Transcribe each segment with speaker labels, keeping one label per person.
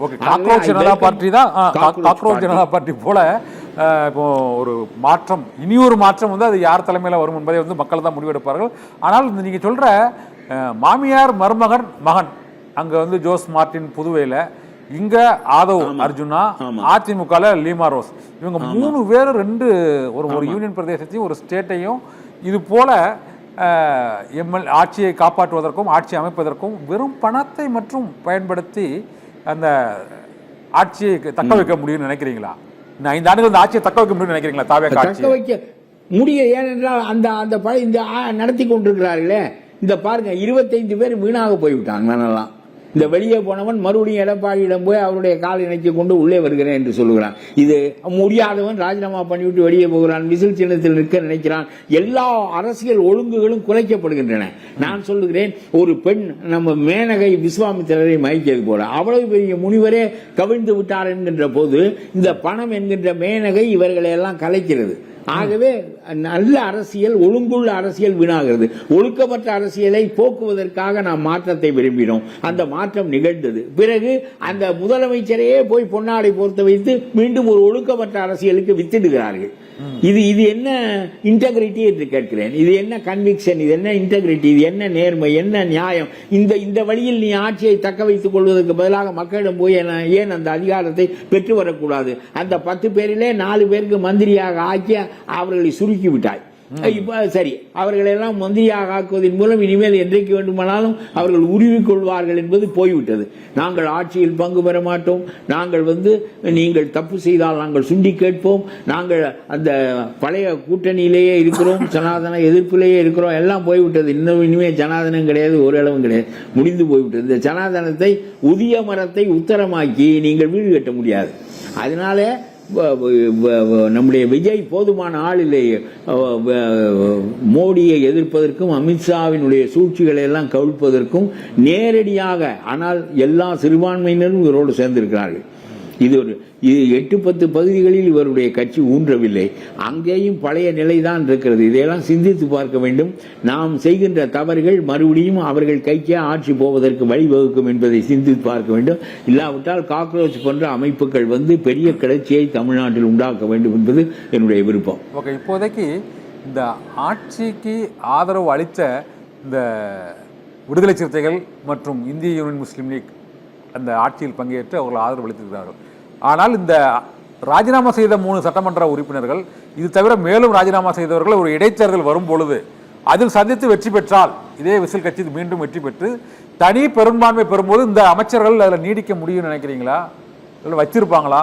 Speaker 1: Cockroach Janata party தான் cockroach Janata party போல இப்போ ஒரு மாற்றம், இனியொரு மாற்றம் வந்து அது யார் தலைமையில் வரும் என்பதை வந்து மக்கள் தான் முடிவெடுப்பார்கள். ஆனால் நீங்கள் சொல்கிற மாமியார் மருமகன் மகன் அங்கே வந்து ஜோஸ் மார்டின் புதுவையில், இங்கே ஆதவ் அர்ஜுனா, அதிமுக லீமா ரோஸ், இவங்க 3 பேர் ஒரு யூனியன் பிரதேசத்தையும் ஒரு ஸ்டேட்டையும் இது போல ஆட்சியை காப்பாற்றுவதற்கும் ஆட்சி அமைப்பதற்கும் வெறும் பணத்தை மற்றும் பயன்படுத்தி அந்த ஆட்சியை தக்க வைக்க முடியும்னு நினைக்கிறீங்களா? 5 ஆண்டுகள் இந்த ஆட்சியை தக்க வைக்க முடியும்னு நினைக்கிறீங்களா?
Speaker 2: தக்க வைக்க முடிய, ஏனென்றால் அந்த இந்த நடத்தி கொண்டிருக்கிறார்களே, இந்த பாருங்க 25 பேர் வீணாக போய்விட்டாங்க. நானெல்லாம் இந்த வெளியே போனவன் மறுபடியும் எடப்பாடியிடம் போய் அவருடைய கால் இணைச்சு கொண்டு உள்ளே வருகிறேன் என்று சொல்லுகிறான். இது முடியாதவன் ராஜினாமா பண்ணிவிட்டு வெளியே போகிறான், விசில் சின்னத்தில் நிற்க நினைக்கிறான். எல்லா அரசியல் ஒழுங்குகளும் குலைக்கப்படுகின்றன. நான் சொல்லுகிறேன், ஒரு பெண் நம்ம மேனகை விஸ்வாமித்திரரை மயக்கியது போல அவ்வளவு பெரிய முனிவரே கவிழ்ந்து விட்டார் என்கின்ற போது இந்த பணம் என்கின்ற மேனகை இவர்களை எல்லாம் கலைக்கிறது. ஆகவே நல்ல அரசியல், ஒழுங்குள்ள அரசியல் வீணாகிறது. ஒழுக்கப்பட்ட அரசியலை போக்குவதற்காக நாம் மாற்றத்தை விரும்பினோம். அந்த மாற்றம் நிகழ்ந்தது. பிறகு அந்த முதலமைச்சரையே போய் பொன்னாடை போர்த்து வைத்து மீண்டும் ஒரு ஒழுக்கப்பட்ட அரசியலுக்கு வித்திடுகிறார்கள். இது என்ன இன்டெகிரிட்டி என்று கேட்கிறேன். இது என்ன கன்விக்ஷன், இது என்ன இன்டெகிரிட்டி, இது என்ன நேர்மை, என்ன நியாயம்? இந்த வழியில் நீ ஆட்சியை தக்க வைத்துக் கொள்வதற்கு பதிலாக மக்களிடம் போய் ஏன் அந்த அதிகாரத்தை பெற்று வரக்கூடாது? அந்த 10 பேரிலே 4 பேருக்கு மந்திரியாக ஆக்கி அவர்களை சுருக்கி விட்டாய். இப்ப சரி, அவர்களை எல்லாம் மந்திரியாக ஆக்குவதன் மூலம் இனிமேல் என்றைக்கு வேண்டுமானாலும் அவர்கள் உருவிக் கொள்வார்கள் என்பது போய்விட்டது. நாங்கள் ஆட்சியில் பங்கு பெற மாட்டோம், நாங்கள் நீங்கள் தப்பு செய்தால் நாங்கள் சுண்டி கேட்போம், நாங்கள் அந்த பழைய கூட்டணியிலேயே இருக்கிறோம், ஜனாதன எதிர்ப்பிலேயே இருக்கிறோம், எல்லாம் போய்விட்டது. இனிமே ஜனாதனம் கிடையாது, ஓரளவும் கிடையாது, முடிந்து போய்விட்டது. இந்த ஜனாதனத்தை உதிய மரத்தை உத்தரமாக்கி நீங்கள் வீடு கட்ட முடியாது. அதனால நம்முடைய விஜய் போதுமான ஆள் இல்லையே மோடியை எதிர்ப்பதற்கும் அமித்ஷாவினுடைய சூழ்ச்சிகளை எல்லாம் கவிழ்ப்பதற்கும் நேரடியாக. ஆனால் எல்லா சிறுபான்மையினரும் இவரோடு சேர்ந்திருக்கிறார்கள். இது 8-10 பகுதிகளில் இவருடைய கட்சி ஊன்றவில்லை. அங்கேயும் பழைய நிலைதான் இருக்கிறது. இதையெல்லாம் சிந்தித்து பார்க்க வேண்டும். நாம் செய்கின்ற தவறுகள் மறுபடியும் அவர்கள் கைக்கே ஆட்சி போவதற்கு வழிவகுக்கும் என்பதை சிந்தித்து பார்க்க வேண்டும். இல்லாவிட்டால் காக்ரோச் போன்ற அமைப்புகள் பெரிய கிளர்ச்சியை தமிழ்நாட்டில் உண்டாக்க வேண்டும் என்பது என்னுடைய விருப்பம்.
Speaker 1: ஓகே, இப்போதைக்கு இந்த ஆட்சிக்கு ஆதரவு அளித்த இந்த விடுதலை சிறுத்தைகள் மற்றும் இந்திய யூனியன் முஸ்லீம் லீக் அந்த ஆட்சியில் பங்கேற்று அவர்கள் ஆதரவு அளித்திருக்கிறார்கள். ஆனால் இந்த ராஜினாமா செய்த 3 சட்டமன்ற உறுப்பினர்கள், இது தவிர மேலும் ராஜினாமா செய்தவர்கள் ஒரு இடைத்தேர்தல் வரும் பொழுது அதில் சந்தித்து வெற்றி பெற்றால், இதே விசில் கட்சி மீண்டும் வெற்றி பெற்று தனி பெரும்பான்மை பெறும்போது இந்த அமைச்சர்கள் அதில் நீடிக்க முடியும்னு நினைக்கிறீங்களா? இல்லை வச்சிருப்பாங்களா?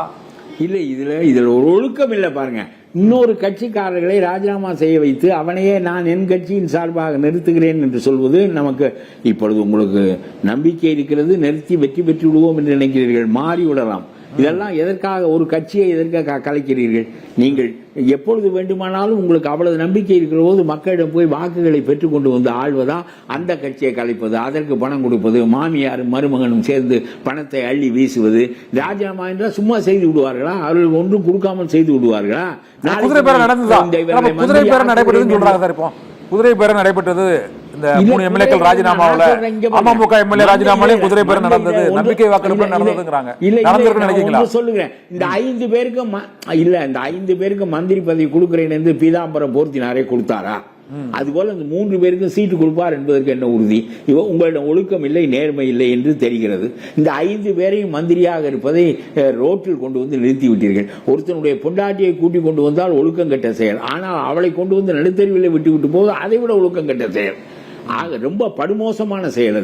Speaker 2: இல்லை, இதில் ஒரு ஒழுக்கம் இல்லை. பாருங்க, இன்னொரு கட்சிக்காரர்களை ராஜினாமா செய்ய வைத்து அவனையே நான் என் கட்சியின் சார்பாக நிறுத்துகிறேன் என்று சொல்வது நமக்கு இப்பொழுது உங்களுக்கு நம்பிக்கை இருக்கிறது, நிறுத்தி வெற்றி பெற்று விடுவோம் என்று நினைக்கிறீர்கள். மாறி விடலாம். இதெல்லாம் எதற்காக? ஒரு கட்சியை எதற்காக கலைக்கிறீர்கள்? நீங்கள் எப்பொழுது வேண்டுமானாலும் உங்களுக்கு அவ்வளவு நம்பிக்கை இருக்கிற போது மக்களிடம் போய் வாக்குகளை பெற்றுக் கொண்டு வந்து ஆள்வதா அந்த கட்சியை கலைப்பது, அதற்கு பணம் கொடுப்பது, மாமியாரும் மருமகனும் சேர்ந்து பணத்தை அள்ளி வீசுவது? ராஜினாமா என்றால் சும்மா செய்து விடுவார்களா? அவர்கள் ஒன்றும் கொடுக்காமல் செய்து விடுவார்களா?
Speaker 1: குதிரை பேரம் நடைபெற்றது. இந்த 3 எம்எல்ஏக்கள் ராஜினாமாவில், அமமுக எம்எல்ஏ ராஜினாமாலையும் குதிரை பேரம் நடந்தது, நம்பிக்கை வாக்கெடுப்பு நடந்ததுங்கிறாங்க.
Speaker 2: சொல்லுங்க, இந்த 5 பேருக்கு மந்திரி பதவி கொடுக்கிறேன் என்று பீதாம்பரம் போர்த்தினாரே கொடுத்தாரா? அதுபோல இந்த 3 பேருக்கும் சீட்டு கொடுப்பார் என்பதற்கு என்ன உறுதி? உங்களிடம் ஒழுக்கம் இல்லை, நேர்மை இல்லை என்று தெரிகிறது. இந்த 5 பேரையும் மந்திரியாக இருப்பதை ரோட்டில் கொண்டு வந்து நிறுத்தி விட்டீர்கள். ஒருத்தனுடைய பொண்டாட்டியை கூட்டிக் கொண்டு வந்தால் ஒழுக்கம் கெட்ட செயல். ஆனால் அவளை கொண்டு வந்து நடுத்தருவிலே விட்டு போது அதை விட ஒழுக்கம் கெட்ட செயல். ஆக ரொம்ப படுமோசமான செயல்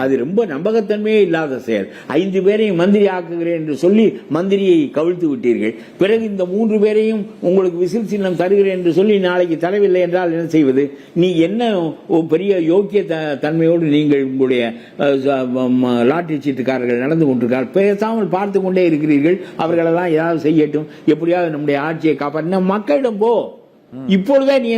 Speaker 2: அது ரொம்ப நம்பகத்தன்மையே இல்லாத செயல். 5 பேரையும் மந்திரி ஆக்குகிறேன் என்று சொல்லி மந்திரியை கவிழ்த்து விட்டீர்கள். பிறகு இந்த 3 பேரையும் உங்களுக்கு விசில் சின்னம் தருகிறேன் என்று சொல்லி நாளைக்கு தரவில்லை என்றால் என்ன செய்வது? நீ என்ன பெரிய யோக்கிய தன்மையோடு நீங்கள் உங்களுடைய லாட்டரி சீட்டுக்காரர்கள் நடந்து கொண்டிருக்கார்கள், பேசாமல் பார்த்து கொண்டே இருக்கிறீர்கள். அவர்களெல்லாம் ஏதாவது செய்யட்டும், எப்படியாவது நம்முடைய ஆட்சியை காப்பாற்ற மக்களிடம் போ. இப்பொழுதே நீ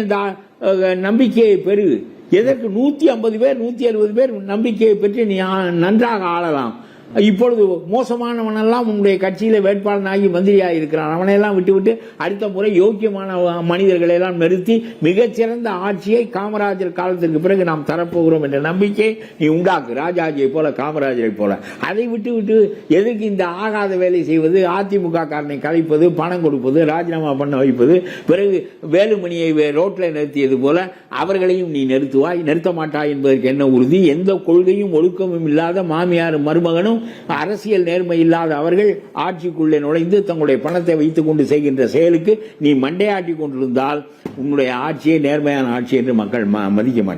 Speaker 2: நம்பிக்கையை பெரு. எதற்கு 150 பேர் 170 பேர் நம்பிக்கையை பெற்று நீ நன்றாக ஆளலாம். இப்பொழுது மோசமானவனெல்லாம் உன்னுடைய கட்சியில வேட்பாளனாகி மந்திரியாக இருக்கிறான். அவனையெல்லாம் விட்டுவிட்டு அடுத்த முறை யோக்கியமான மனிதர்களை எல்லாம் நிறுத்தி மிகச்சிறந்த ஆட்சியை காமராஜர் காலத்திற்கு பிறகு நாம் தரப்போகிறோம் என்ற நம்பிக்கை நீ உண்டாக்கு, ராஜாஜியை போல காமராஜரை போல. அதை விட்டு எதுக்கு இந்த ஆகாத வேலை செய்வது, அதிமுக காரனை கலைப்பது, பணம் கொடுப்பது, ராஜினாமா பண்ண வைப்பது, பிறகு வேலுமணியை ரோட்ல நிறுத்தியது போல அவர்களையும் நீ நிறுத்த மாட்டாய் என்பதற்கு என்ன உறுதி? எந்த கொள்கையும் ஒழுக்கமும் இல்லாத மாமியாரும் மருமகனும் அரசியல் நேர்மை இல்லாத அவர்கள் ஆட்சிக்குள்ளே நுழைந்து தங்களுடைய பணத்தை வைத்துக் கொண்டு செய்கின்ற செயலுக்கு நீ மண்டையாட்டி கொண்டிருந்தால் உன்னுடைய ஆட்சியை நேர்மையான ஆட்சி என்று மக்கள் மதிக்க மாட்டார்கள்.